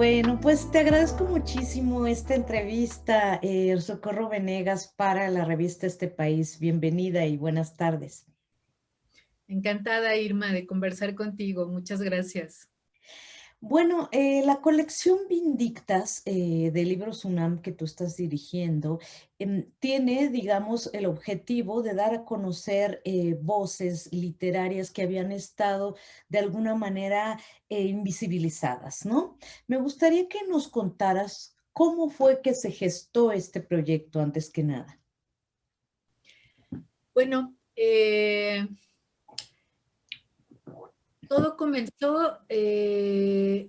Bueno, pues te agradezco muchísimo esta entrevista, Socorro Venegas, para la revista Este País. Bienvenida y buenas tardes. Encantada, Irma, de conversar contigo. Muchas gracias. Bueno, la colección Vindictas de libros UNAM que tú estás dirigiendo tiene, digamos, el objetivo de dar a conocer voces literarias que habían estado de alguna manera invisibilizadas, ¿no? Me gustaría que nos contaras cómo fue que se gestó este proyecto antes que nada. Bueno, todo comenzó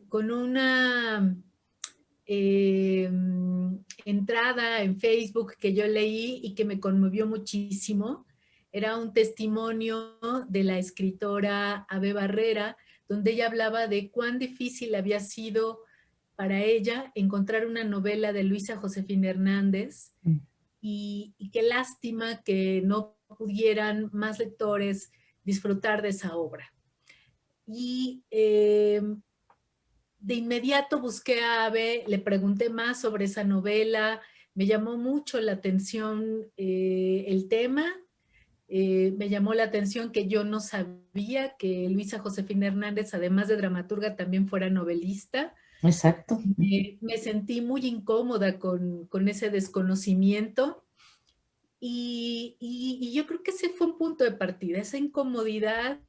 con una eh, entrada en Facebook que yo leí y que me conmovió muchísimo. Era un testimonio de la escritora Ave Barrera, donde ella hablaba de cuán difícil había sido para ella encontrar una novela de Luisa Josefina Hernández Mm. y qué lástima que no pudieran más lectores disfrutar de esa obra. Y de inmediato busqué a Abe, le pregunté más sobre esa novela, me llamó mucho la atención el tema, me llamó la atención que yo no sabía que Luisa Josefina Hernández, además de dramaturga, también fuera novelista. Exacto. Ujú. Me sentí muy incómoda con ese desconocimiento y yo creo que ese fue un punto de partida, esa incomodidad,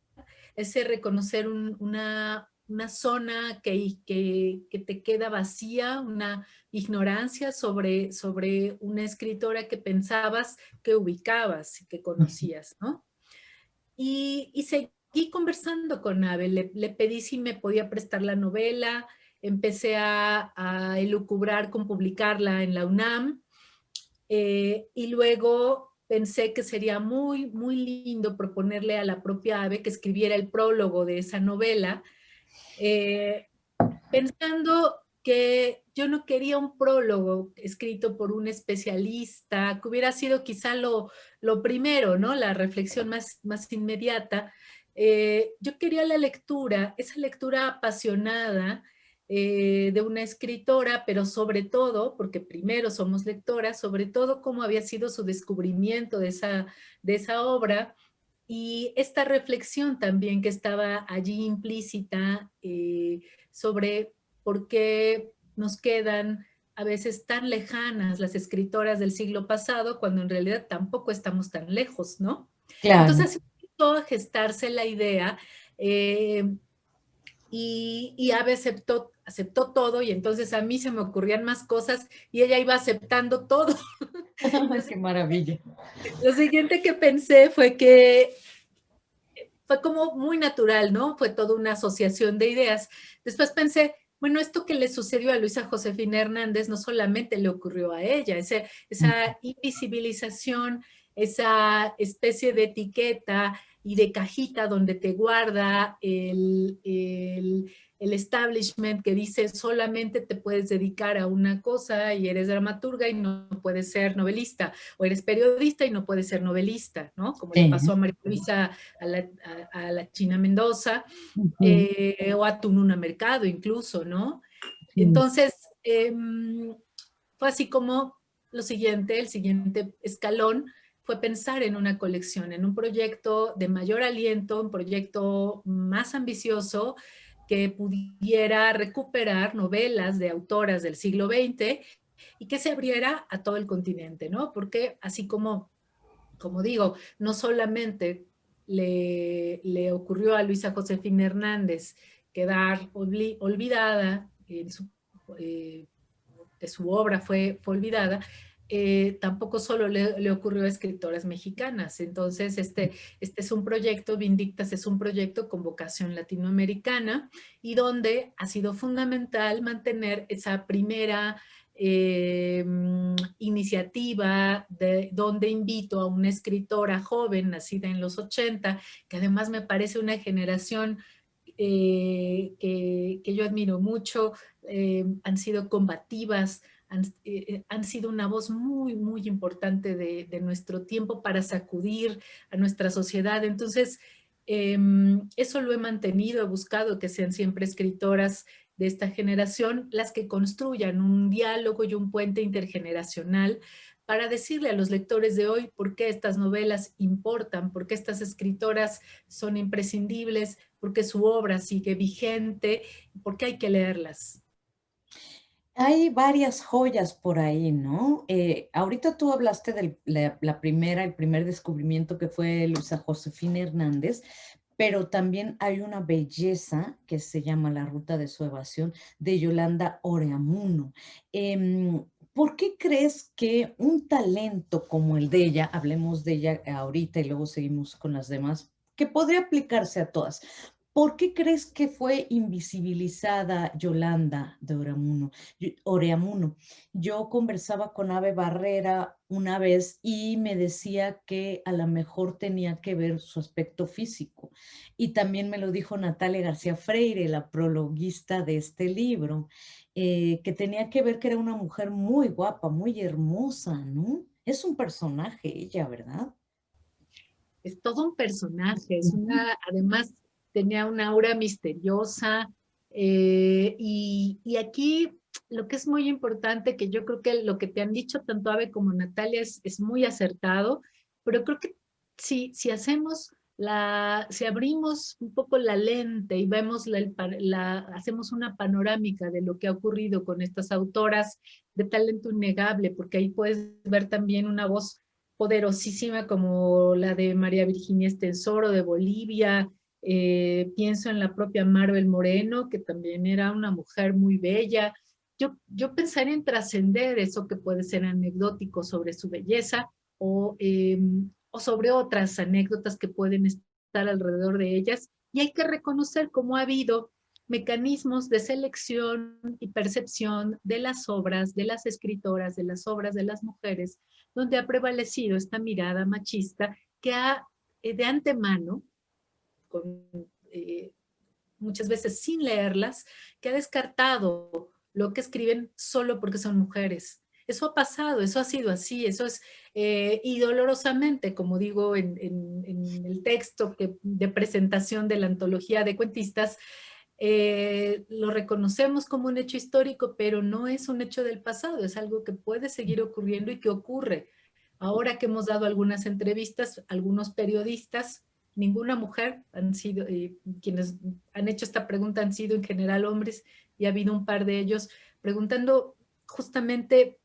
ese reconocer una zona que te queda vacía, una ignorancia sobre una escritora que pensabas que ubicabas y que Ujú. conocías, ¿no? Y seguí conversando con Abel, le pedí si me podía prestar la novela, empecé a elucubrar con publicarla en la UNAM, y luego pensé que sería muy, muy lindo proponerle a la propia Ave que escribiera el prólogo de esa novela, eh, pensando que yo no quería un prólogo escrito por un especialista, que hubiera sido quizá lo primero, ¿no? La reflexión más inmediata. Yo quería la lectura, esa lectura apasionada de una escritora, pero sobre todo, porque primero somos lectoras, sobre todo cómo había sido su descubrimiento de esa obra y esta reflexión también que estaba allí implícita sobre por qué nos quedan a veces tan lejanas las escritoras del siglo pasado, cuando en realidad tampoco estamos tan lejos, ¿no? Claro. Entonces así empezó a gestarse la idea eh, y Ave aceptó todo y entonces a mí se me ocurrían más cosas y ella iba aceptando todo. Qué maravilla. Lo siguiente que pensé fue que fue como muy natural, ¿no? Fue toda una asociación de ideas. Después pensé, bueno, esto que le sucedió a Luisa Josefina Hernández no solamente le ocurrió a ella, esa invisibilización, esa especie de etiqueta y de cajita donde te guarda el establishment que dice solamente te puedes dedicar a una cosa y eres dramaturga y no puedes ser novelista, o eres periodista y no puedes ser novelista, ¿no? Como le Sí. pasó a María Luisa, a la China Mendoza, Ujú. o a Tununa Mercado incluso, ¿no? Sí. Entonces, fue así como el siguiente escalón fue pensar en una colección, en un proyecto de mayor aliento, un proyecto más ambicioso que pudiera recuperar novelas de autoras del siglo XX y que se abriera a todo el continente, ¿no? Porque así como digo, no solamente le ocurrió a Luisa Josefina Hernández quedar olvidada, eh, de su obra fue olvidada, tampoco solo le ocurrió a escritoras mexicanas. Entonces, este es un proyecto, Vindictas es un proyecto con vocación latinoamericana y donde ha sido fundamental mantener esa primera iniciativa donde invito a una escritora joven nacida en los 80, que además me parece una generación que yo admiro mucho, han sido combativas, han sido una voz muy, muy importante de nuestro tiempo para sacudir a nuestra sociedad. Entonces, eso lo he mantenido, he buscado que sean siempre escritoras de esta generación las que construyan un diálogo y un puente intergeneracional para decirle a los lectores de hoy por qué estas novelas importan, por qué estas escritoras son imprescindibles, por qué su obra sigue vigente, por qué hay que leerlas. Hay varias joyas por ahí, ¿no? Ahorita tú hablaste de el primer descubrimiento que fue Luisa Josefina Hernández, pero también hay una belleza que se llama La Ruta de su Evasión de Yolanda Oreamuno. ¿Por qué crees que un talento como el de ella, hablemos de ella ahorita y luego seguimos con las demás, que podría aplicarse a todas? ¿Por qué crees que fue invisibilizada Yolanda de Oreamuno? Yo conversaba con Ave Barrera una vez y me decía que a lo mejor tenía que ver su aspecto físico. Y también me lo dijo Natalia García Freire, la prologuista de este libro, que tenía que ver que era una mujer muy guapa, muy hermosa, ¿no? Es un personaje ella, ¿verdad? Es todo un personaje, Ujú. además tenía una aura misteriosa, y aquí lo que es muy importante, que yo creo que lo que te han dicho tanto Ave como Natalia es muy acertado, pero creo que si hacemos si abrimos un poco la lente y vemos hacemos una panorámica de lo que ha ocurrido con estas autoras de talento innegable, porque ahí puedes ver también una voz poderosísima como la de María Virginia Estensoro de Bolivia. Pienso en la propia Marvel Moreno, que también era una mujer muy bella. Yo pensaría en trascender eso que puede ser anecdótico sobre su belleza, o sobre otras anécdotas que pueden estar alrededor de ellas. Y hay que reconocer cómo ha habido mecanismos de selección y percepción de las obras, de las escritoras, de las obras de las mujeres, donde ha prevalecido esta mirada machista que ha, de antemano, con, eh, muchas veces sin leerlas, que ha descartado lo que escriben solo porque son mujeres. Eso ha pasado, eso ha sido así, eso es, y dolorosamente, como digo en el texto de presentación de la antología de cuentistas, lo reconocemos como un hecho histórico, pero no es un hecho del pasado, es algo que puede seguir ocurriendo y que ocurre. Ahora que hemos dado algunas entrevistas, algunos periodistas, ninguna mujer han sido, quienes han hecho esta pregunta han sido en general hombres, y ha habido un par de ellos preguntando justamente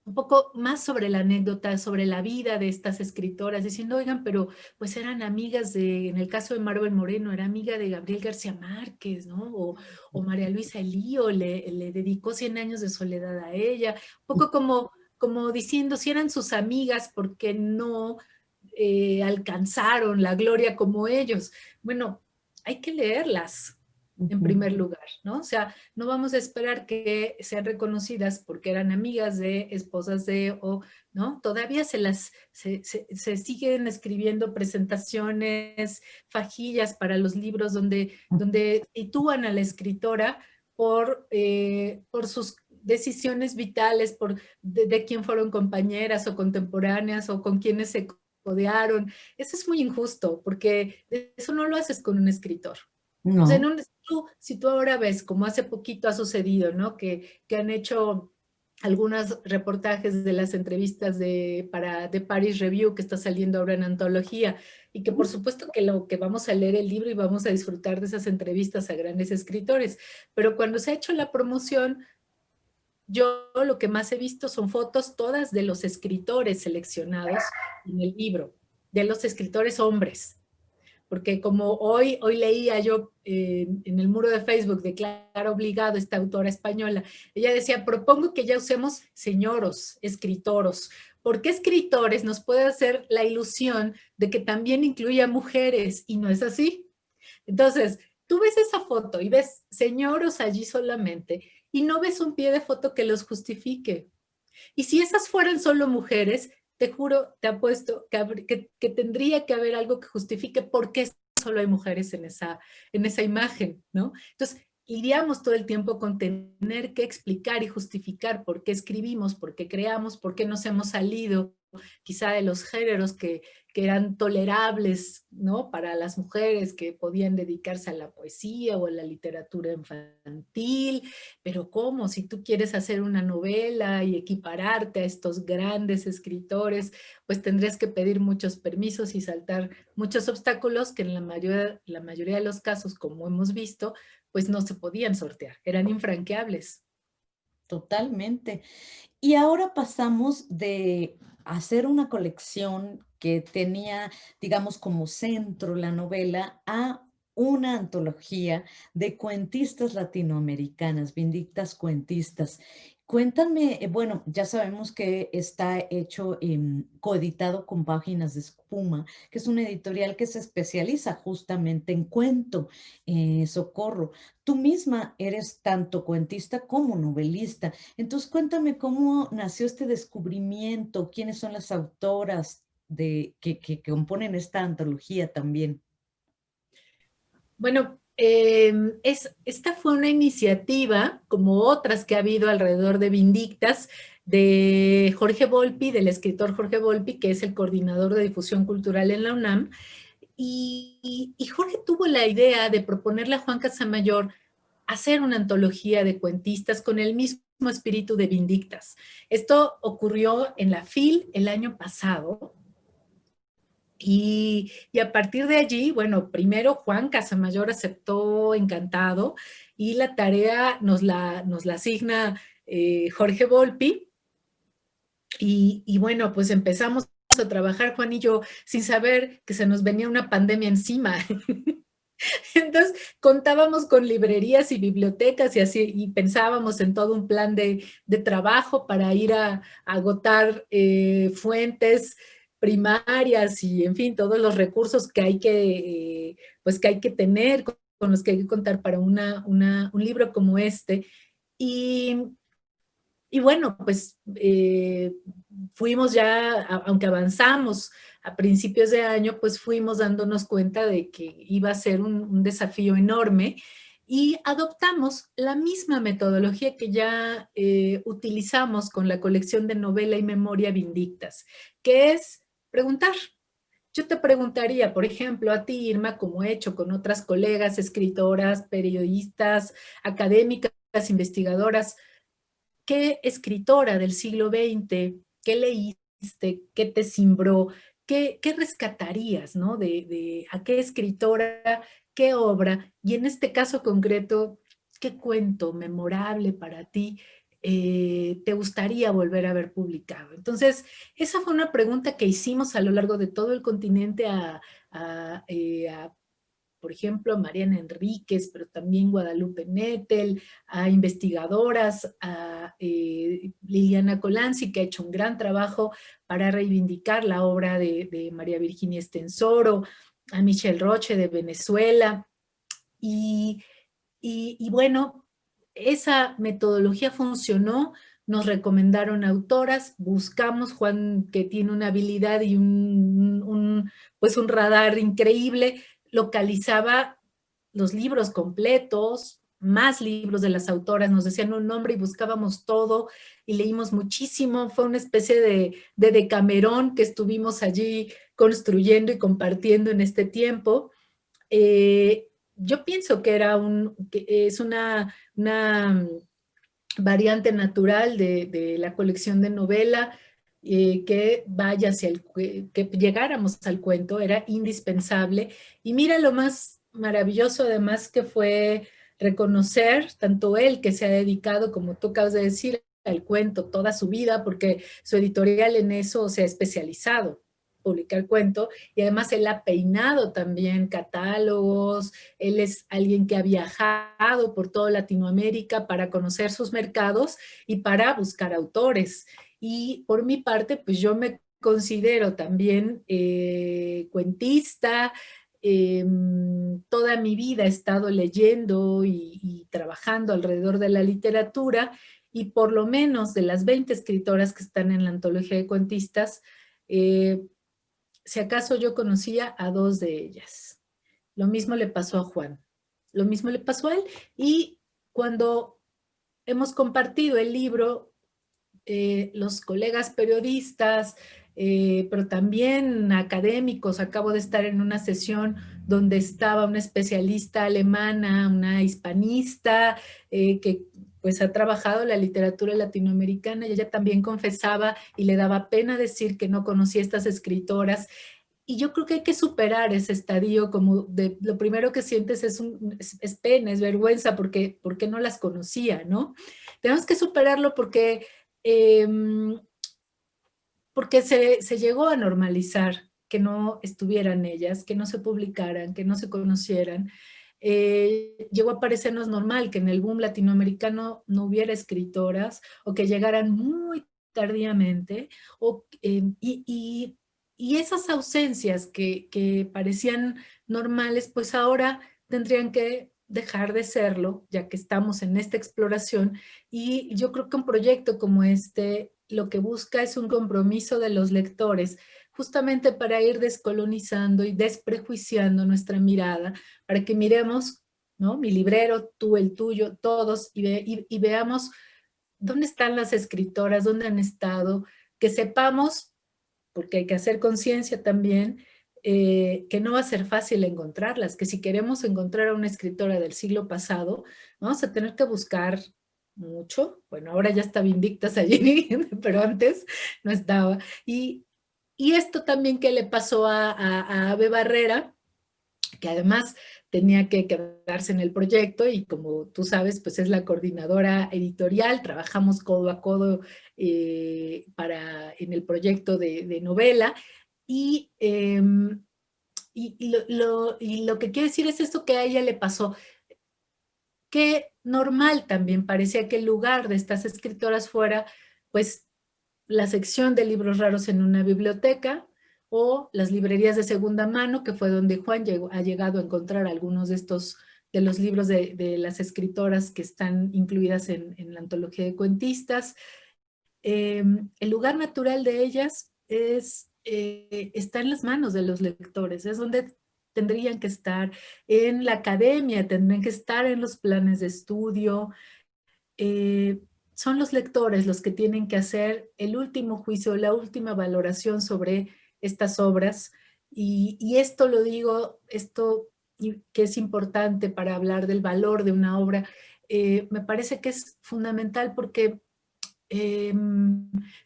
un poco más sobre la anécdota, sobre la vida de estas escritoras, diciendo, oigan, pero pues eran amigas en el caso de Marvel Moreno, era amiga de Gabriel García Márquez, ¿no? O María Luisa Elío le dedicó 100 años de soledad a ella, un poco como diciendo, si eran sus amigas, ¿por qué no alcanzaron la gloria como ellos? Bueno, hay que leerlas en Ujú. primer lugar, ¿no? O sea, no vamos a esperar que sean reconocidas porque eran amigas de, esposas de, o, ¿no? Todavía se siguen escribiendo presentaciones, fajillas para los libros donde sitúan a la escritora por sus decisiones vitales, de quién fueron compañeras o contemporáneas o con quienes se codearon. Eso es muy injusto porque eso no lo haces con un escritor. O sea, No. si tú ahora ves, como hace poquito ha sucedido, ¿no? Que han hecho algunos reportajes de las entrevistas de Paris Review, que está saliendo ahora en antología, y que por supuesto que lo que vamos a leer el libro y vamos a disfrutar de esas entrevistas a grandes escritores, pero cuando se ha hecho la promoción, yo lo que más he visto son fotos todas de los escritores seleccionados en el libro, de los escritores hombres, porque como hoy leía yo en el muro de Facebook de Clara Obligado, esta autora española, ella decía, propongo que ya usemos señoros, escritoros, porque escritores nos puede hacer la ilusión de que también incluye a mujeres, y no es así. Entonces, tú ves esa foto y ves señoros allí solamente, y no ves un pie de foto que los justifique. Y si esas fueran solo mujeres, te juro, te apuesto que tendría que haber algo que justifique por qué solo hay mujeres en esa imagen, ¿no? Entonces, lidiamos todo el tiempo con tener que explicar y justificar por qué escribimos, por qué creamos, por qué nos hemos salido quizá de los géneros que eran tolerables, ¿no? Para las mujeres que podían dedicarse a la poesía o a la literatura infantil, pero ¿cómo? Si tú quieres hacer una novela y equipararte a estos grandes escritores, pues tendrías que pedir muchos permisos y saltar muchos obstáculos que en la mayoría de los casos, como hemos visto, pues no se podían sortear, eran infranqueables. Totalmente. Y ahora pasamos de hacer una colección que tenía, digamos, como centro la novela, a una antología de cuentistas latinoamericanas, Vindictas Cuentistas. Cuéntame, bueno, ya sabemos que está hecho, coeditado con Páginas de Espuma, que es una editorial que se especializa justamente en cuento, Socorro. Tú misma eres tanto cuentista como novelista. Entonces, cuéntame cómo nació este descubrimiento, quiénes son las autoras que componen esta antología también. Bueno, esta fue una iniciativa, como otras que ha habido alrededor de Vindictas, de Jorge Volpi, del escritor Jorge Volpi, que es el coordinador de difusión cultural en la UNAM, y Jorge tuvo la idea de proponerle a Juan Casamayor hacer una antología de cuentistas con el mismo espíritu de Vindictas. Esto ocurrió en la FIL el año pasado, y a partir de allí, bueno, primero Juan Casamayor aceptó encantado y la tarea nos la asigna Jorge Volpi y bueno, pues empezamos a trabajar Juan y yo sin saber que se nos venía una pandemia encima. Entonces contábamos con librerías y bibliotecas y así, y pensábamos en todo un plan de trabajo para ir a agotar fuentes primarias y en fin, todos los recursos que hay pues que hay que tener, con los que hay que contar para un libro como este. Y, y bueno, pues fuimos ya, aunque avanzamos a principios de año, pues fuimos dándonos cuenta de que iba a ser un desafío enorme y adoptamos la misma metodología que ya utilizamos con la colección de novela y memoria Vindictas, que es preguntar. Yo te preguntaría, por ejemplo, a ti, Irma, como he hecho con otras colegas, escritoras, periodistas, académicas, investigadoras, ¿qué escritora del siglo XX, qué leíste, qué te cimbró, qué rescatarías, ¿no? A qué escritora, qué obra, y en este caso concreto, qué cuento memorable para ti te gustaría volver a ver publicado. Entonces, esa fue una pregunta que hicimos a lo largo de todo el continente a por ejemplo, a Mariana Enríquez, pero también Guadalupe Nettel, a investigadoras, a Liliana Colanzi, que ha hecho un gran trabajo para reivindicar la obra de María Virginia Estensoro, a Michelle Roche de Venezuela. Y, y bueno, esa metodología funcionó, nos recomendaron autoras, buscamos, Juan, que tiene una habilidad y pues un radar increíble, localizaba los libros completos, más libros de las autoras, nos decían un nombre y buscábamos todo y leímos muchísimo. Fue una especie de Decamerón que estuvimos allí construyendo y compartiendo en este tiempo. Yo pienso que es una variante natural de la colección de novela, que vaya hacia que llegáramos al cuento, era indispensable. Y mira lo más maravilloso además que fue reconocer tanto él que se ha dedicado, como tú acabas de decir, al cuento toda su vida, porque su editorial en eso se ha especializado, publicar cuento, y además él ha peinado también catálogos, él es alguien que ha viajado por toda Latinoamérica para conocer sus mercados y para buscar autores. Y por mi parte, pues yo me considero también cuentista. Toda mi vida he estado leyendo y trabajando alrededor de la literatura y por lo menos de las 20 escritoras que están en la antología de cuentistas, si acaso yo conocía a dos de ellas. Lo mismo le pasó a Juan. lo mismo le pasó a él. Y cuando hemos compartido el libro, los colegas periodistas, pero también académicos, acabo de estar en una sesión donde estaba una especialista alemana, una hispanista, que pues ha trabajado la literatura latinoamericana, y ella también confesaba y le daba pena decir que no conocía estas escritoras. Y yo creo que hay que superar ese estadio, como de lo primero que sientes es pena, es vergüenza, porque no las conocía, ¿no? Tenemos que superarlo eh, porque se llegó a normalizar que no estuvieran ellas, que no se publicaran, que no se conocieran. Llegó a parecernos normal que en el boom latinoamericano no hubiera escritoras, o que llegaran muy tardíamente, y esas ausencias que parecían normales, pues ahora tendrían que dejar de serlo, ya que estamos en esta exploración. Y yo creo que un proyecto como este lo que busca es un compromiso de los lectores, justamente para ir descolonizando y desprejuiciando nuestra mirada, para que miremos, ¿no? Mi librero, tú el tuyo, todos, y veamos dónde están las escritoras, dónde han estado, que sepamos, porque hay que hacer conciencia también, que no va a ser fácil encontrarlas, que si queremos encontrar a una escritora del siglo pasado, vamos a tener que buscar mucho. Bueno, ahora ya está Vindictas allí, pero antes no estaba. Y esto también que le pasó a Ave Barrera, que además tenía que quedarse en el proyecto, y como tú sabes, pues es la coordinadora editorial, trabajamos codo a codo en el proyecto de novela, y, eh, y lo que quiero decir es esto que a ella le pasó, que normal también parecía que el lugar de estas escritoras fuera, pues, la sección de libros raros en una biblioteca, o las librerías de segunda mano, que fue donde Juan ha llegado a encontrar algunos de los libros de las escritoras que están incluidas en la antología de cuentistas. El lugar natural de ellas está en las manos de los lectores, es donde tendrían que estar, en la academia, tendrían que estar en los planes de estudio. eh, Son los lectores los que tienen que hacer el último juicio, la última valoración sobre estas obras. Y esto lo digo, esto que es importante para hablar del valor de una obra, me parece que es fundamental, porque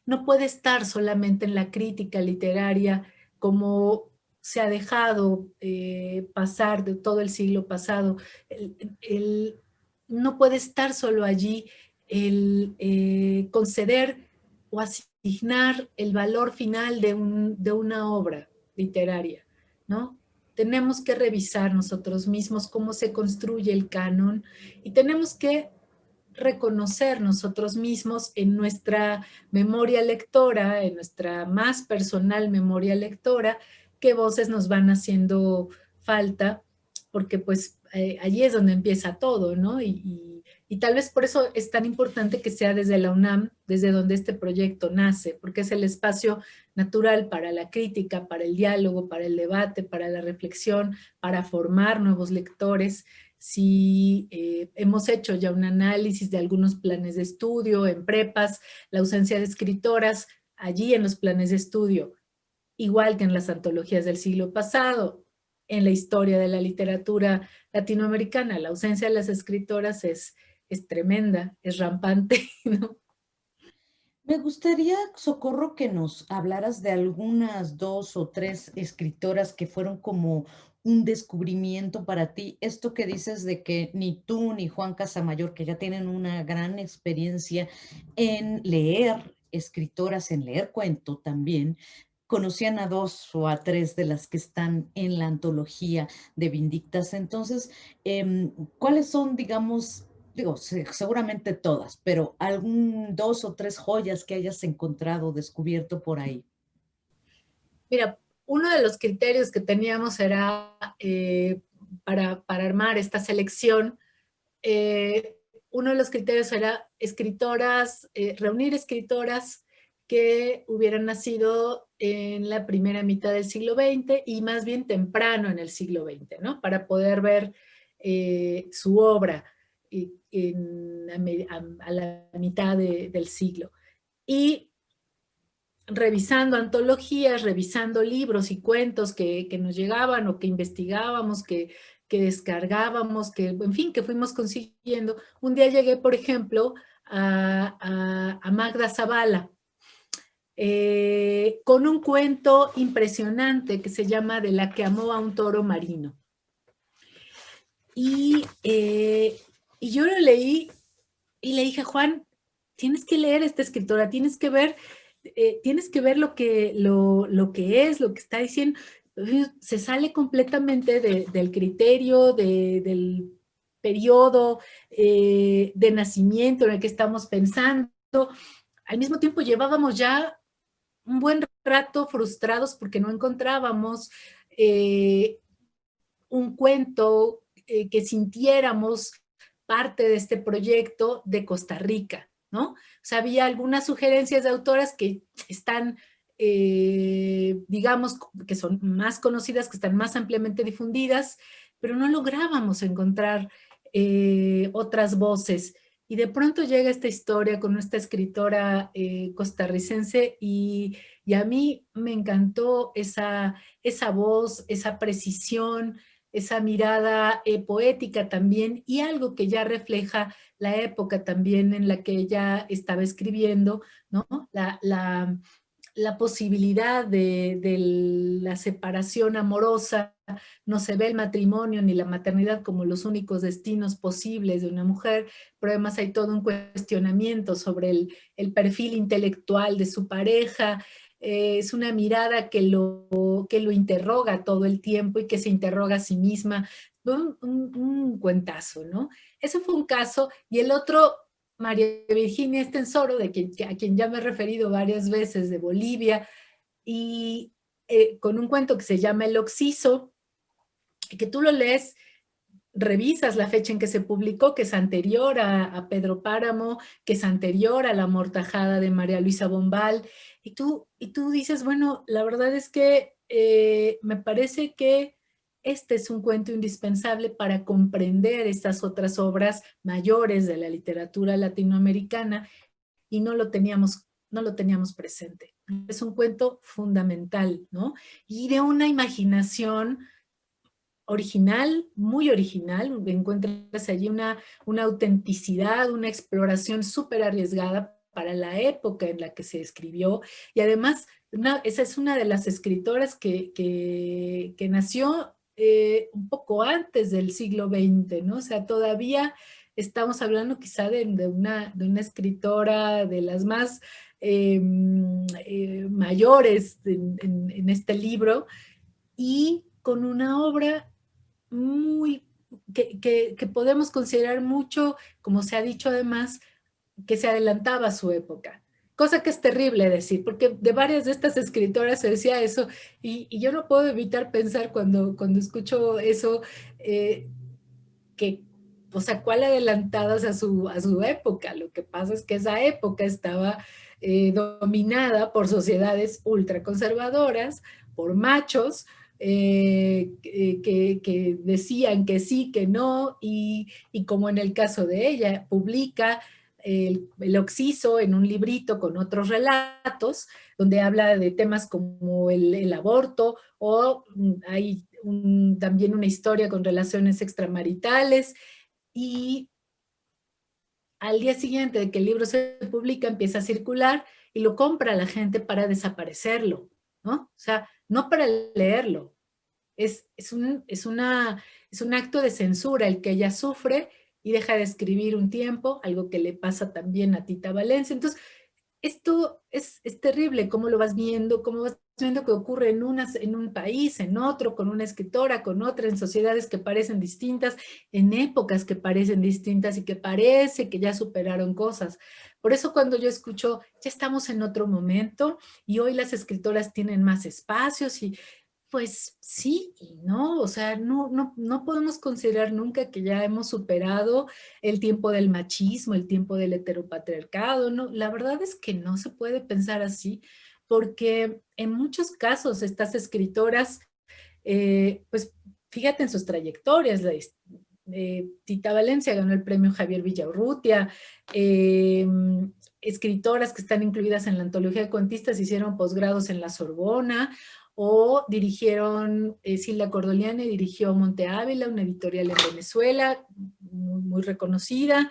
no puede estar solamente en la crítica literaria, como se ha dejado pasar de todo el siglo pasado. No puede estar solo allí el conceder o asignar el valor final de una obra literaria, ¿no? Tenemos que revisar nosotros mismos cómo se construye el canon, y tenemos que reconocer nosotros mismos en nuestra memoria lectora, en nuestra más personal memoria lectora, qué voces nos van haciendo falta, porque pues allí es donde empieza todo, ¿no? Y tal vez por eso es tan importante que sea desde la UNAM, desde donde este proyecto nace, porque es el espacio natural para la crítica, para el diálogo, para el debate, para la reflexión, para formar nuevos lectores. Si hemos hecho ya un análisis de algunos planes de estudio en prepas, la ausencia de escritoras allí en los planes de estudio, igual que en las antologías del siglo pasado, en la historia de la literatura latinoamericana, la ausencia de las escritoras es tremenda, es rampante, ¿no? Me gustaría, Socorro, que nos hablaras de algunas dos o tres escritoras que fueron como un descubrimiento para ti. Esto que dices de que ni tú ni Juan Casamayor, que ya tienen una gran experiencia en leer escritoras, en leer cuento también, conocían a dos o a tres de las que están en la antología de Vindictas. Entonces, ¿cuáles son, digamos, digo, seguramente todas, pero algún dos o tres joyas que hayas encontrado, descubierto por ahí? Mira, uno de los criterios que teníamos era para armar esta selección, eh, uno de los criterios era escritoras, reunir escritoras que hubieran nacido en la primera mitad del siglo XX, y más bien temprano en el siglo XX, ¿no? Para poder ver su obra a la mitad del siglo. Y revisando antologías, revisando libros y cuentos que nos llegaban o que investigábamos, que descargábamos, que, en fin, que fuimos consiguiendo. Un día llegué, por ejemplo, a Magda Zavala, con un cuento impresionante que se llama De la que amó a un toro marino. Y yo lo leí y le dije, Juan, tienes que leer esta escritora, tienes que ver lo que es, lo que está diciendo. Se sale completamente del criterio, del periodo de nacimiento en el que estamos pensando. Al mismo tiempo llevábamos ya un buen rato frustrados porque no encontrábamos un cuento que sintiéramos parte de este proyecto de Costa Rica, ¿no? O sea, había algunas sugerencias de autoras que están, digamos, que son más conocidas, que están más ampliamente difundidas, pero no lográbamos encontrar otras voces. Y de pronto llega esta historia con esta escritora costarricense y a mí me encantó esa voz, esa precisión, esa mirada poética también, y algo que ya refleja la época también en la que ella estaba escribiendo, ¿no? La posibilidad de la separación amorosa, no se ve el matrimonio ni la maternidad como los únicos destinos posibles de una mujer, pero además hay todo un cuestionamiento sobre el perfil intelectual de su pareja. Es una mirada que lo interroga todo el tiempo y que se interroga a sí misma. Un cuentazo, ¿no? Ese fue un caso. Y el otro, María Virginia Estensoro, a quien ya me he referido varias veces, de Bolivia, y con un cuento que se llama El Oxiso, que tú lo lees, revisas la fecha en que se publicó, que es anterior a Pedro Páramo, que es anterior a la amortajada de María Luisa Bombal, y tú dices, bueno, la verdad es que me parece que este es un cuento indispensable para comprender estas otras obras mayores de la literatura latinoamericana, y no lo teníamos presente. Es un cuento fundamental, ¿no? Y de una imaginación original, muy original. Encuentras allí una autenticidad, una exploración súper arriesgada para la época en la que se escribió, y además esa es una de las escritoras que nació un poco antes del siglo XX, ¿no? O sea, todavía estamos hablando quizá de una escritora de las más mayores en este libro, y con una obra muy, que podemos considerar mucho, como se ha dicho además, que se adelantaba a su época. Cosa que es terrible decir, porque de varias de estas escritoras se decía eso, y yo no puedo evitar pensar cuando escucho eso, que, o sea, cuál adelantadas a su época. Lo que pasa es que esa época estaba dominada por sociedades ultraconservadoras, por machos, que decían que sí, que no, y como en el caso de ella, publica el Oxiso en un librito con otros relatos, donde habla de temas como el aborto, o hay también una historia con relaciones extramaritales, y al día siguiente de que el libro se publica empieza a circular y lo compra la gente para desaparecerlo, ¿no? O sea, no para leerlo. Es un acto de censura el que ella sufre, y deja de escribir un tiempo, algo que le pasa también a Tita Valencia. Entonces, esto es terrible, cómo lo vas viendo, cómo vas viendo que ocurre en un país, en otro, con una escritora, con otra, en sociedades que parecen distintas, en épocas que parecen distintas y que parece que ya superaron cosas. Por eso cuando yo escucho, ya estamos en otro momento y hoy las escritoras tienen más espacios, y pues sí y no, o sea, no podemos considerar nunca que ya hemos superado el tiempo del machismo, el tiempo del heteropatriarcado, no, la verdad es que no se puede pensar así, porque en muchos casos estas escritoras, pues fíjate en sus trayectorias, Tita Valencia ganó el premio Javier Villaurrutia, escritoras que están incluidas en la antología de cuentistas hicieron posgrados en la Sorbona, o dirigieron, Silvia Cordoliani dirigió Monte Ávila, una editorial en Venezuela, muy, muy reconocida.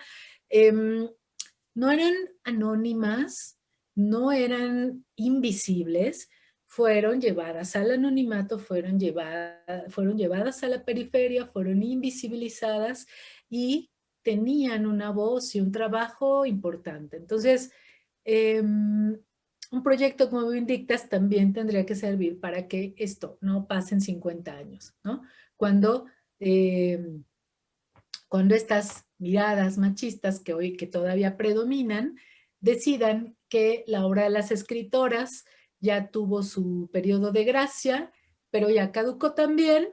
No eran anónimas, no eran invisibles, fueron llevadas al anonimato, fueron llevadas a la periferia, fueron invisibilizadas y tenían una voz y un trabajo importante. Entonces, un proyecto como Vindictas también tendría que servir para que esto no pase en 50 años, ¿no? Cuando, cuando estas miradas machistas que todavía predominan, decidan que la obra de las escritoras ya tuvo su periodo de gracia, pero ya caducó también,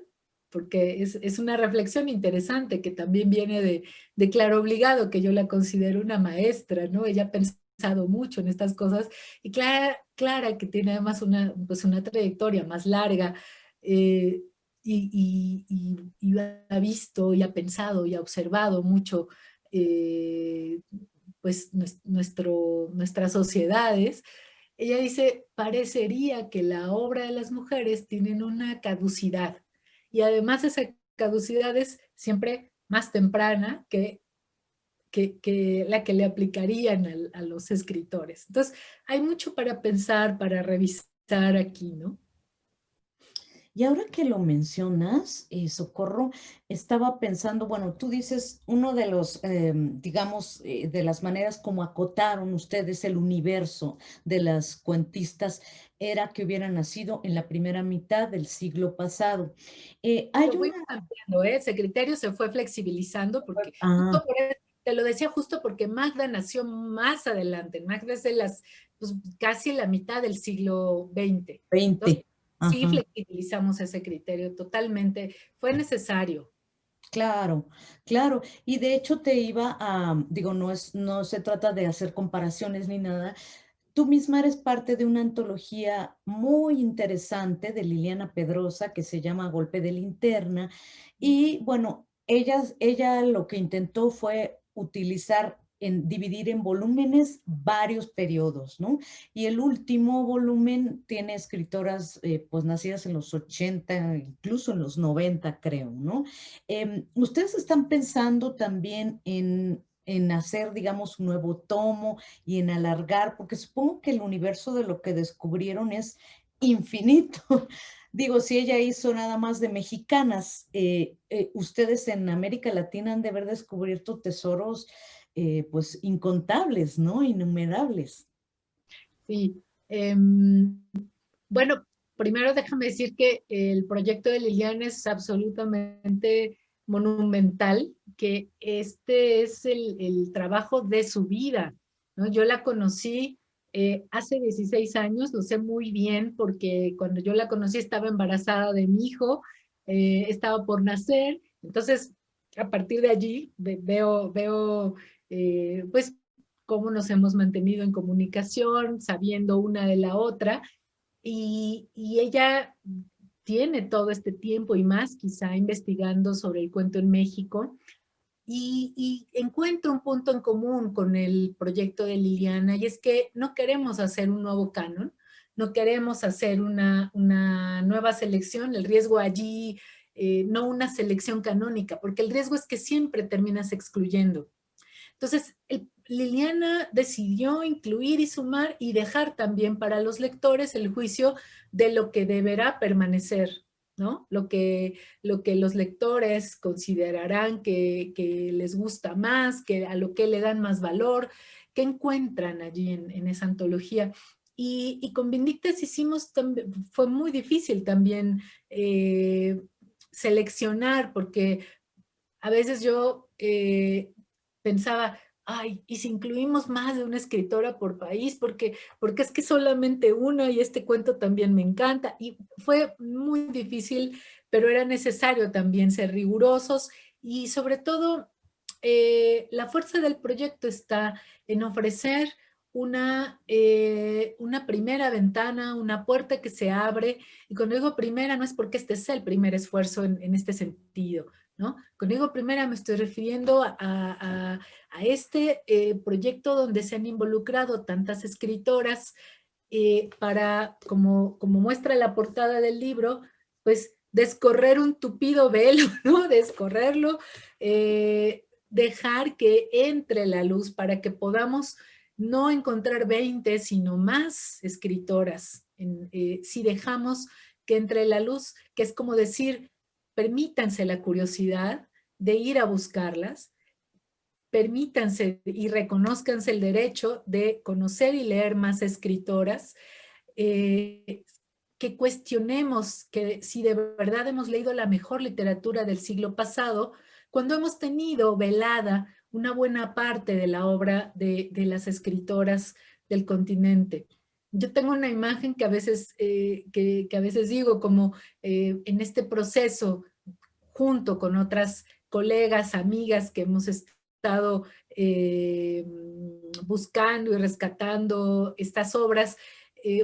porque es una reflexión interesante que también viene de Clara Obligado, que yo la considero una maestra, ¿no? Ella ha pensado mucho en estas cosas, y Clara que tiene además pues una trayectoria más larga, y ha visto y ha pensado y ha observado mucho pues nuestras sociedades. Ella dice, parecería que la obra de las mujeres tienen una caducidad, y además esa caducidad es siempre más temprana que la que le aplicarían a los escritores. Entonces, hay mucho para pensar, para revisar aquí, ¿no? Y ahora que lo mencionas, Socorro, estaba pensando, bueno, tú dices, uno de los, digamos, de las maneras como acotaron ustedes el universo de las cuentistas era que hubieran nacido en la primera mitad del siglo pasado. Hay Lo una... fuimos ampliando, ¿eh? Ese criterio se fue flexibilizando porque Ah, justo por eso, te lo decía justo porque Magda nació más adelante. Magda es de pues, casi la mitad del siglo XX. Entonces, 20. sí Ajá. flexibilizamos ese criterio totalmente. Fue necesario. Claro, claro. Y de hecho te iba a, digo, no se trata de hacer comparaciones ni nada. Tú misma eres parte de una antología muy interesante de Liliana Pedrosa que se llama Golpe de Linterna. Y bueno, ella lo que intentó fue dividir en volúmenes varios periodos, ¿no? Y el último volumen tiene escritoras pues nacidas en los 80, incluso en los 90, creo, ¿no? ¿Ustedes están pensando también en hacer, digamos, un nuevo tomo y en alargar? Porque supongo que el universo de lo que descubrieron es infinito. Digo, si ella hizo nada más de mexicanas, ustedes en América Latina han de haber descubierto tesoros, pues, incontables, ¿no? Innumerables. Sí. Bueno, primero déjame decir que el proyecto de Liliana es absolutamente monumental, que este es el trabajo de su vida, ¿no? Yo la conocí hace 16 años, lo sé muy bien, porque cuando yo la conocí estaba embarazada de mi hijo, estaba por nacer, entonces a partir de allí veo pues cómo nos hemos mantenido en comunicación, sabiendo una de la otra, y ella tiene todo este tiempo y más quizá investigando sobre el cuento en México, y encuentro un punto en común con el proyecto de Liliana, y es que no queremos hacer un nuevo canon, no queremos hacer una nueva selección, el riesgo allí, no una selección canónica, porque el riesgo es que siempre terminas excluyendo. Entonces, Liliana decidió incluir y sumar y dejar también para los lectores el juicio de lo que deberá permanecer, ¿no? Lo que los lectores considerarán que les gusta más, que a lo que le dan más valor, que encuentran allí en esa antología. Y con Vindictas hicimos también, fue muy difícil también seleccionar, porque a veces yo pensaba, ay, ¿y si incluimos más de una escritora por país? Porque es que solamente una y este cuento también me encanta. Y fue muy difícil, pero era necesario también ser rigurosos, y sobre todo la fuerza del proyecto está en ofrecer una primera ventana, una puerta que se abre. Y cuando digo primera no es porque este sea el primer esfuerzo en este sentido, ¿no? Con Digo Primera me estoy refiriendo a este proyecto donde se han involucrado tantas escritoras para, como muestra la portada del libro, pues descorrer un tupido velo, ¿no? Descorrerlo, dejar que entre la luz para que podamos no encontrar 20, sino más escritoras. Si dejamos que entre la luz, que es como decir, permítanse la curiosidad de ir a buscarlas, permítanse y reconózcanse el derecho de conocer y leer más escritoras, que cuestionemos que si de verdad hemos leído la mejor literatura del siglo pasado, cuando hemos tenido velada una buena parte de la obra de las escritoras del continente. Yo tengo una imagen que a veces, que a veces digo como en este proceso, junto con otras colegas, amigas que hemos estado buscando y rescatando estas obras,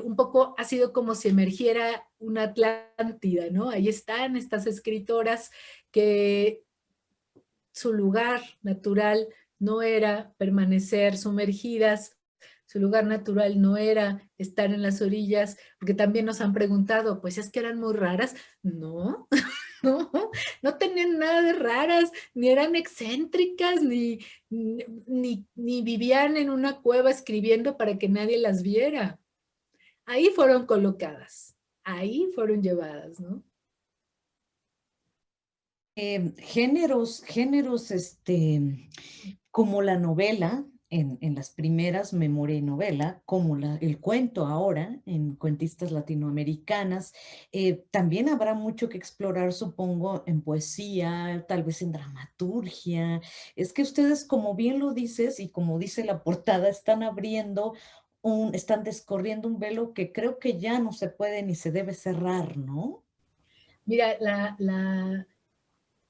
un poco ha sido como si emergiera una Atlántida, ¿no? Ahí están estas escritoras que su lugar natural no era permanecer sumergidas, su lugar natural no era estar en las orillas, porque también nos han preguntado, pues es que eran muy raras. No, no, no tenían nada de raras, ni eran excéntricas, ni vivían en una cueva escribiendo para que nadie las viera. Ahí fueron colocadas, ahí fueron llevadas, ¿no? Géneros, como la novela, en las primeras memoria y novela, como el cuento ahora en cuentistas latinoamericanas. También habrá mucho que explorar, supongo, en poesía, tal vez en dramaturgia. Es que ustedes, como bien lo dices y como dice la portada, están abriendo están descorriendo un velo que creo que ya no se puede ni se debe cerrar, ¿no? Mira,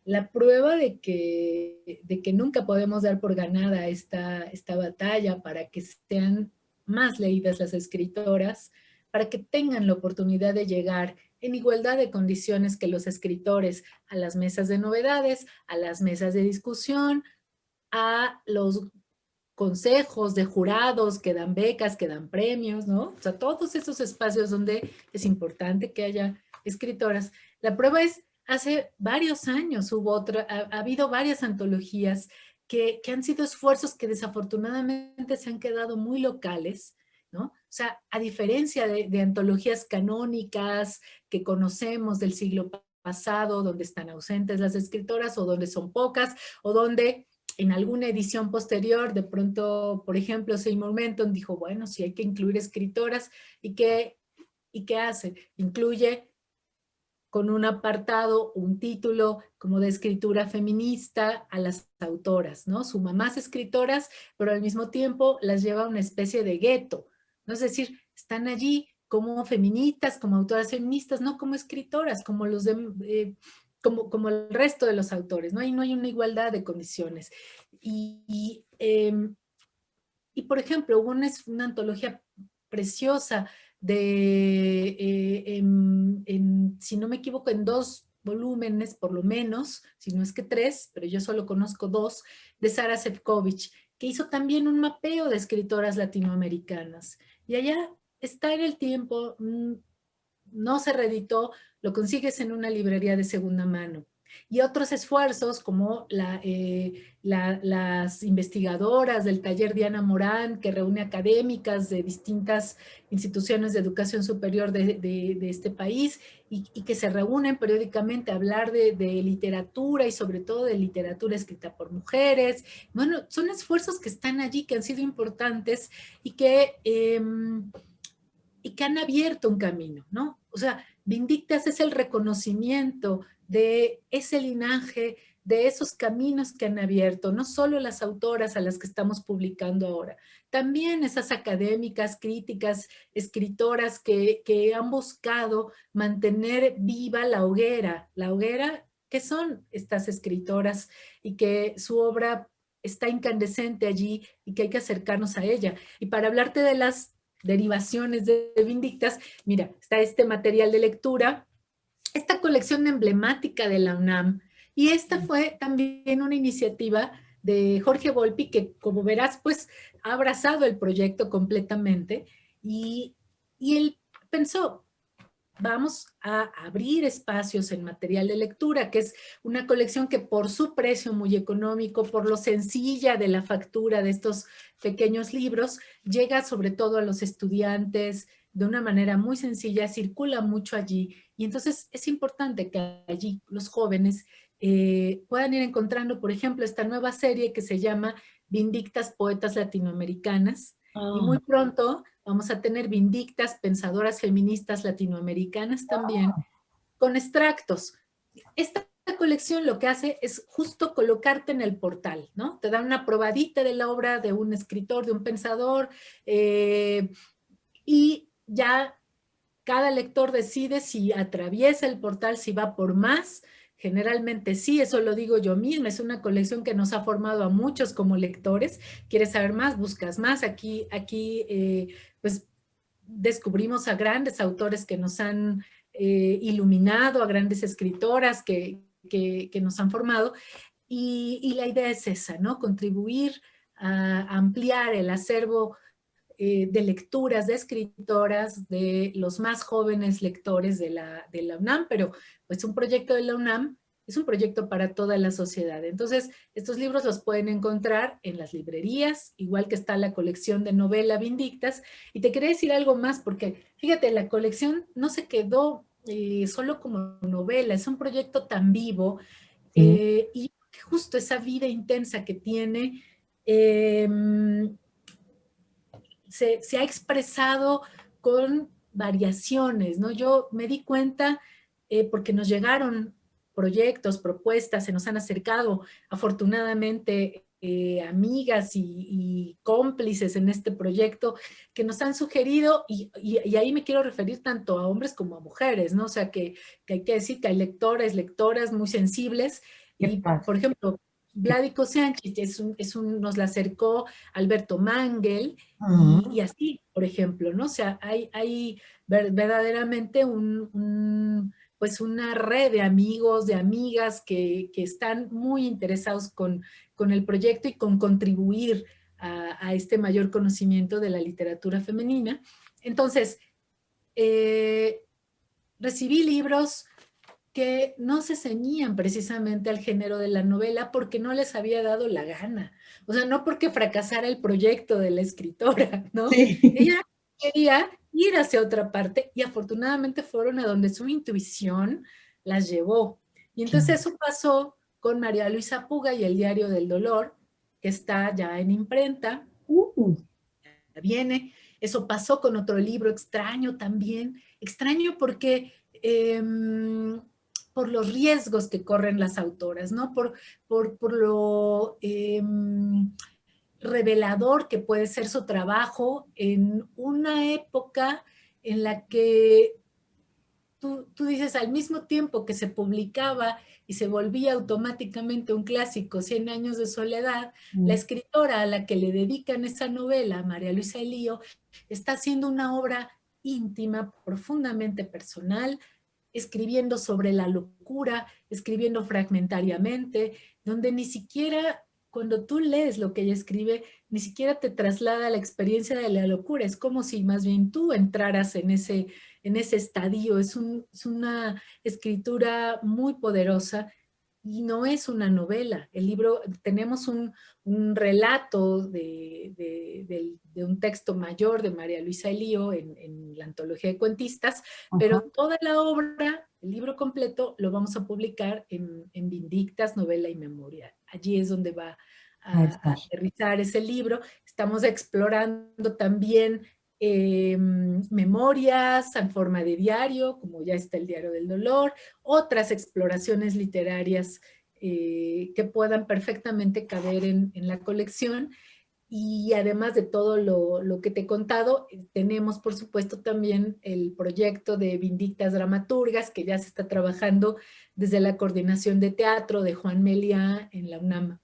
la prueba de que nunca podemos dar por ganada esta batalla para que sean más leídas las escritoras, para que tengan la oportunidad de llegar en igualdad de condiciones que los escritores a las mesas de novedades, a las mesas de discusión, a los consejos de jurados que dan becas, que dan premios, ¿no? O sea, todos esos espacios donde es importante que haya escritoras. La prueba es, hace varios años ha habido varias antologías que han sido esfuerzos que desafortunadamente se han quedado muy locales, ¿no? O sea, a diferencia de antologías canónicas que conocemos del siglo pasado, donde están ausentes las escritoras o donde son pocas o donde en alguna edición posterior, de pronto, por ejemplo, Seymour Menton dijo, bueno, sí hay que incluir escritoras, y qué hace? Incluye con un apartado, un título como de escritura feminista a las autoras, ¿no? Suman más escritoras, pero al mismo tiempo las lleva a una especie de gueto, ¿no? Es decir, están allí como feministas, como autoras feministas, no como escritoras, como los como el resto de los autores, ¿no? Ahí no hay una igualdad de condiciones. Y por ejemplo, hubo una antología preciosa si no me equivoco, en 2 volúmenes por lo menos, si no es que 3, pero yo solo conozco 2, de Sara Sefcovic, que hizo también un mapeo de escritoras latinoamericanas. Y allá está en el tiempo, no se reeditó, lo consigues en una librería de segunda mano. Y otros esfuerzos como las investigadoras del taller Diana Morán, que reúne académicas de distintas instituciones de educación superior de este país y que se reúnen periódicamente a hablar de literatura y sobre todo de literatura escrita por mujeres. Bueno, son esfuerzos que están allí, que han sido importantes y que han abierto un camino, ¿no? O sea, Vindictas es el reconocimiento de ese linaje, de esos caminos que han abierto, no solo las autoras a las que estamos publicando ahora, también esas académicas, críticas, escritoras que han buscado mantener viva la hoguera que son estas escritoras y que su obra está incandescente allí y que hay que acercarnos a ella. Y para hablarte de las derivaciones de Vindictas, mira, está este material de lectura, esta colección emblemática de la UNAM, Y esta fue también una iniciativa de Jorge Volpi, que como verás, pues ha abrazado el proyecto completamente y él pensó, vamos a abrir espacios en material de lectura, que es una colección que por su precio muy económico, por lo sencilla de la factura de estos pequeños libros, llega sobre todo a los estudiantes de una manera muy sencilla, circula mucho allí y entonces es importante que allí los jóvenes puedan ir encontrando, por ejemplo, esta nueva serie que se llama Vindictas Poetas Latinoamericanas y muy Ah, pronto vamos a tener vindictas pensadoras feministas latinoamericanas también, ah, con extractos. Esta colección lo que hace es justo colocarte en el portal, ¿no? Te da una probadita de la obra de un escritor, de un pensador, y ya cada lector decide si atraviesa el portal, si va por más. Generalmente sí, eso lo digo yo misma, es una colección que nos ha formado a muchos como lectores. ¿Quieres saber más? Buscas más. Aquí pues descubrimos a grandes autores que nos han iluminado, a grandes escritoras que nos han formado. Y la idea es esa, ¿no? Contribuir a ampliar el acervo de lecturas de escritoras de los más jóvenes lectores de la UNAM, pero pues un proyecto de la UNAM es un proyecto para toda la sociedad. Entonces, estos libros los pueden encontrar en las librerías, igual que está la colección de novela Vindictas. Y te quería decir algo más, porque fíjate, la colección no se quedó solo como novela, es un proyecto tan vivo sí. y justo esa vida intensa que tiene, eh, se ha expresado con variaciones, ¿no? Yo me di cuenta, porque nos llegaron proyectos, propuestas, se nos han acercado afortunadamente amigas y cómplices en este proyecto que nos han sugerido, y ahí me quiero referir tanto a hombres como a mujeres, ¿no? O sea, que hay que decir que hay lectores, lectoras muy sensibles, Qué y padre. por ejemplo, Qué- Vladico Sánchez nos la acercó Alberto Mangel, y Ah, así, por ejemplo, ¿no? O sea, hay verdaderamente pues una red de amigos, de amigas que están muy interesados con el proyecto y con contribuir a este mayor conocimiento de la literatura femenina. Entonces, eh, recibí libros que no se ceñían precisamente al género de la novela porque no les había dado la gana. O sea, no porque fracasara el proyecto de la escritora, ¿no? sí. Ella quería ir hacia otra parte y afortunadamente fueron a donde su intuición las llevó. Y entonces Claro. eso pasó con María Luisa Puga y el Diario del Dolor, que está ya en imprenta, Uh, viene. Eso pasó con otro libro extraño también, extraño porque por los riesgos que corren las autoras, ¿no? Por lo revelador que puede ser su trabajo en una época en la que tú dices, al mismo tiempo que se publicaba y se volvía automáticamente un clásico, Cien años de soledad, la mm, escritora a la que le dedican esa novela, María Luisa Elío, está haciendo una obra íntima, profundamente personal, escribiendo sobre la locura, escribiendo fragmentariamente, donde ni siquiera cuando tú lees lo que ella escribe, ni siquiera te traslada la experiencia de la locura, es como si más bien tú entraras en ese estadio, es una escritura muy poderosa y no es una novela. El libro, tenemos un relato de un texto mayor de María Luisa Elío en la antología de cuentistas, ajá, pero toda la obra, el libro completo, lo vamos a publicar en Vindictas, Novela y Memoria. Allí es donde va a a estar. aterrizar ese libro. Estamos explorando también memorias en forma de diario, como ya está el Diario del Dolor, otras exploraciones literarias que puedan perfectamente caber en la colección. Y además de todo lo que te he contado, tenemos por supuesto también el proyecto de Vindictas Dramaturgas, que ya se está trabajando desde la coordinación de teatro de Juan Melia en la UNAM.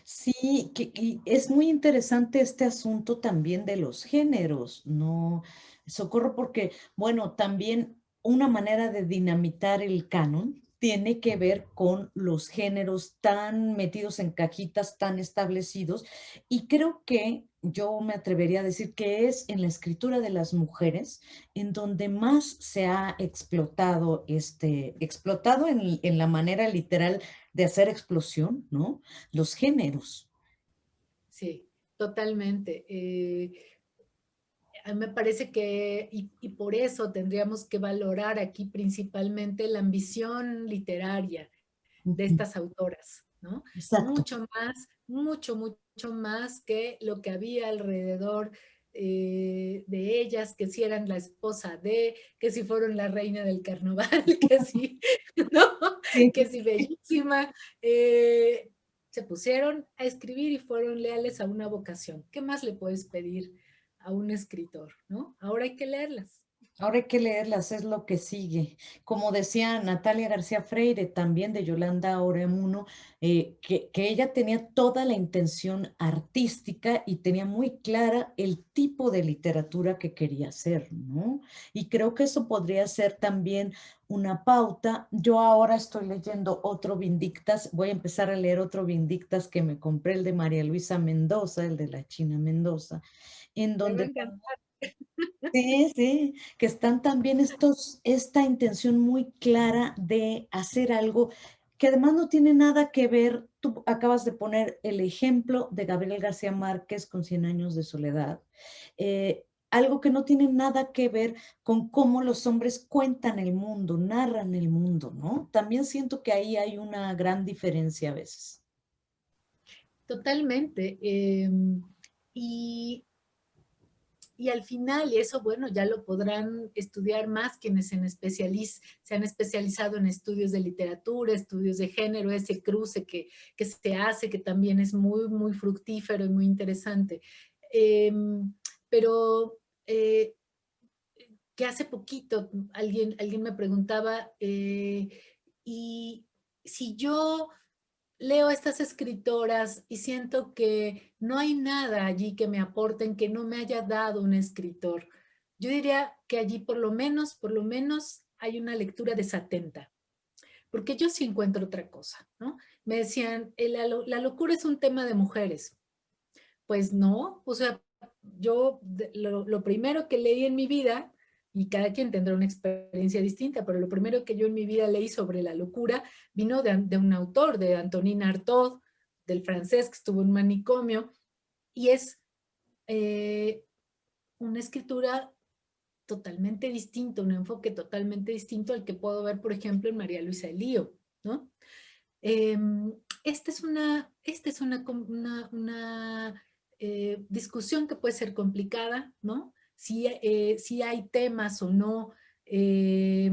Sí, y es muy interesante este asunto también de los géneros, ¿no? Socorro, porque, bueno, también una manera de dinamitar el canon tiene que ver con los géneros tan metidos en cajitas, tan establecidos, y creo que yo me atrevería a decir que es en la escritura de las mujeres en donde más se ha explotado, explotado en la manera literal de hacer explosión, ¿no? Los géneros. Sí, totalmente. A mí me parece que, y por eso tendríamos que valorar aquí principalmente la ambición literaria de Ujú, estas autoras, ¿no? exacto. Mucho más, mucho más que lo que había alrededor de ellas, que si eran la esposa de, que si fueron la reina del carnaval, que si, ¿no? Sí. Que si bellísima. eh, Se pusieron a escribir y fueron leales a una vocación. ¿Qué más le puedes pedir a un escritor, no? Ahora hay que leerlas. Ahora hay que leerlas, es lo que sigue. Como decía Natalia García Freire, también de Yolanda Oreamuno, que ella tenía toda la intención artística y tenía muy clara el tipo de literatura que quería hacer, ¿no? Y creo que eso podría ser también una pauta. Yo ahora estoy leyendo otro Vindictas, voy a empezar a leer otro Vindictas que me compré, el de María Luisa Mendoza, el de la China Mendoza, en Te va a donde encantar. sí, sí, que están también esta intención muy clara de hacer algo que además no tiene nada que ver. Tú acabas de poner el ejemplo de Gabriel García Márquez con Cien años de soledad, algo que no tiene nada que ver con cómo los hombres cuentan el mundo, narran el mundo, ¿no? También siento que ahí hay una gran diferencia a veces. Totalmente. Y, y al final, y eso, bueno, ya lo podrán estudiar más quienes se han especializado en estudios de literatura, estudios de género, ese cruce que se hace, que también es muy fructífero y muy interesante. Eh, pero que hace poquito alguien me preguntaba, y si yo leo a estas escritoras y siento que no hay nada allí que me aporten, que no me haya dado un escritor. Yo diría que allí por lo menos hay una lectura desatenta, porque yo sí encuentro otra cosa, ¿no? Me decían, la locura es un tema de mujeres. Pues no, o sea, yo lo primero que leí en mi vida, y cada quien tendrá una experiencia distinta, pero lo primero que yo en mi vida leí sobre la locura vino de un autor, de Antonin Artaud, del francés que estuvo en un manicomio, y es eh, una escritura totalmente distinta, un enfoque totalmente distinto al que puedo ver, por ejemplo, en María Luisa Elío, ¿no? Eh, esta es una discusión que puede ser complicada, ¿no? Si hay temas o no eh,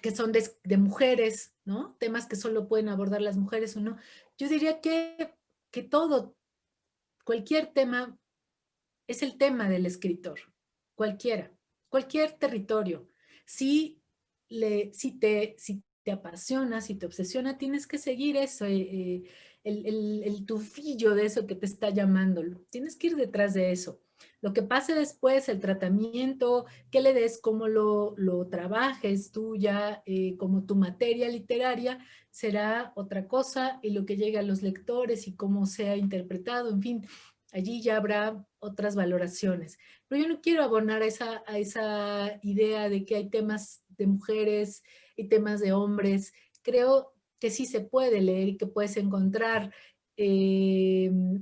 que son de mujeres, ¿no? Temas que solo pueden abordar las mujeres o no. Yo diría que todo, cualquier tema es el tema del escritor, cualquiera, cualquier territorio. Si, si te apasiona, si te obsesiona, tienes que seguir eso, el tufillo de eso que te está llamando. Tienes que ir detrás de eso. Lo que pase después, el tratamiento, que le des, cómo lo trabajes tú ya como tu materia literaria, será otra cosa y lo que llegue a los lectores y cómo sea interpretado, en fin, allí ya habrá otras valoraciones. Pero yo no quiero abonar a esa idea de que hay temas de mujeres y temas de hombres. Creo que sí se puede leer y que puedes encontrar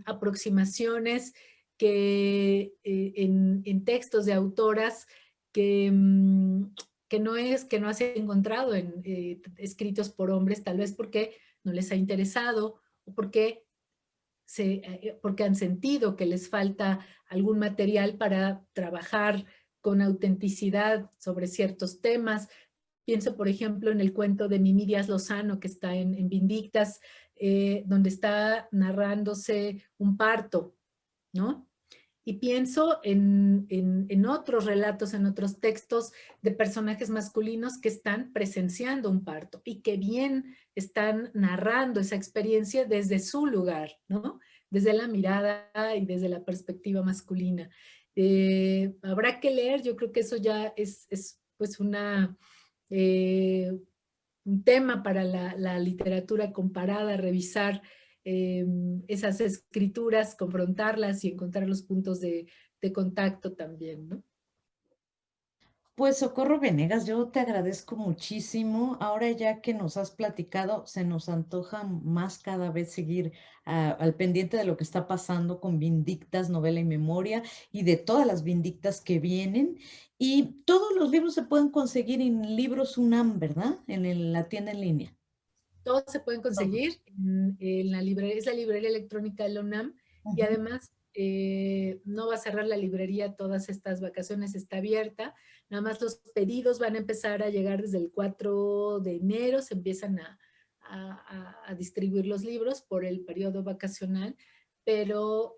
aproximaciones en textos de autoras que, que no has encontrado en escritos por hombres, tal vez porque no les ha interesado o porque han sentido que les falta algún material para trabajar con autenticidad sobre ciertos temas. Pienso, por ejemplo, en el cuento de Mimi Díaz Lozano, que está en Vindictas, donde está narrándose un parto, ¿no? Y pienso en otros relatos, en otros textos de personajes masculinos que están presenciando un parto y que bien están narrando esa experiencia desde su lugar, ¿no? Desde la mirada y desde la perspectiva masculina. Habrá que leer, yo creo que eso ya es pues eh, un tema para la literatura comparada, revisar esas escrituras, confrontarlas y encontrar los puntos de contacto también, ¿no? Pues Socorro Venegas, yo te agradezco muchísimo. Ahora ya que nos has platicado, se nos antoja más cada vez seguir al pendiente de lo que está pasando con Vindictas, novela y memoria, y de todas las Vindictas que vienen. Y todos los libros se pueden conseguir en Libros UNAM, ¿verdad? La tienda en línea. Todos se pueden Todo. conseguir en la librería, es la librería electrónica de la UNAM, y Ujú. además no va a cerrar la librería todas estas vacaciones, está abierta. Nada más los pedidos van a empezar a llegar desde el 4 de enero, se empiezan a distribuir los libros por el periodo vacacional, pero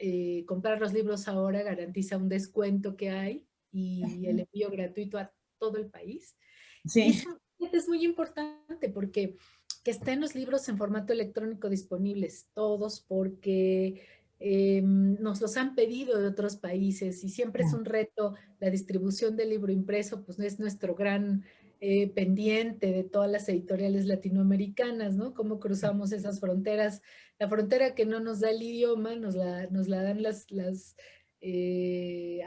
comprar los libros ahora garantiza un descuento que hay y el Ujú. envío gratuito a todo el país. Y Sí. eso es muy importante porque que estén los libros en formato electrónico disponibles, todos, porque nos los han pedido de otros países y siempre es un reto la distribución del libro impreso, pues es nuestro gran pendiente de todas las editoriales latinoamericanas, ¿no? Cómo cruzamos esas fronteras. La frontera que no nos da el idioma nos la dan las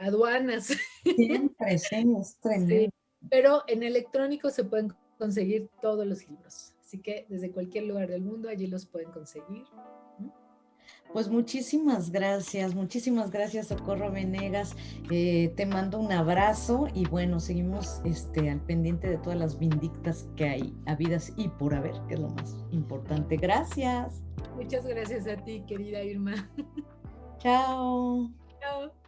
aduanas. Siempre, sí, es Sí, tremendo. pero en electrónico se pueden conseguir todos los libros. Así que desde cualquier lugar del mundo allí los pueden conseguir. Pues muchísimas gracias, Socorro Venegas. Te mando un abrazo y bueno, seguimos al pendiente de todas las vindictas que hay, habidas y por haber, que es lo más importante. Gracias. Muchas gracias a ti, querida Irma. Chao. Chao.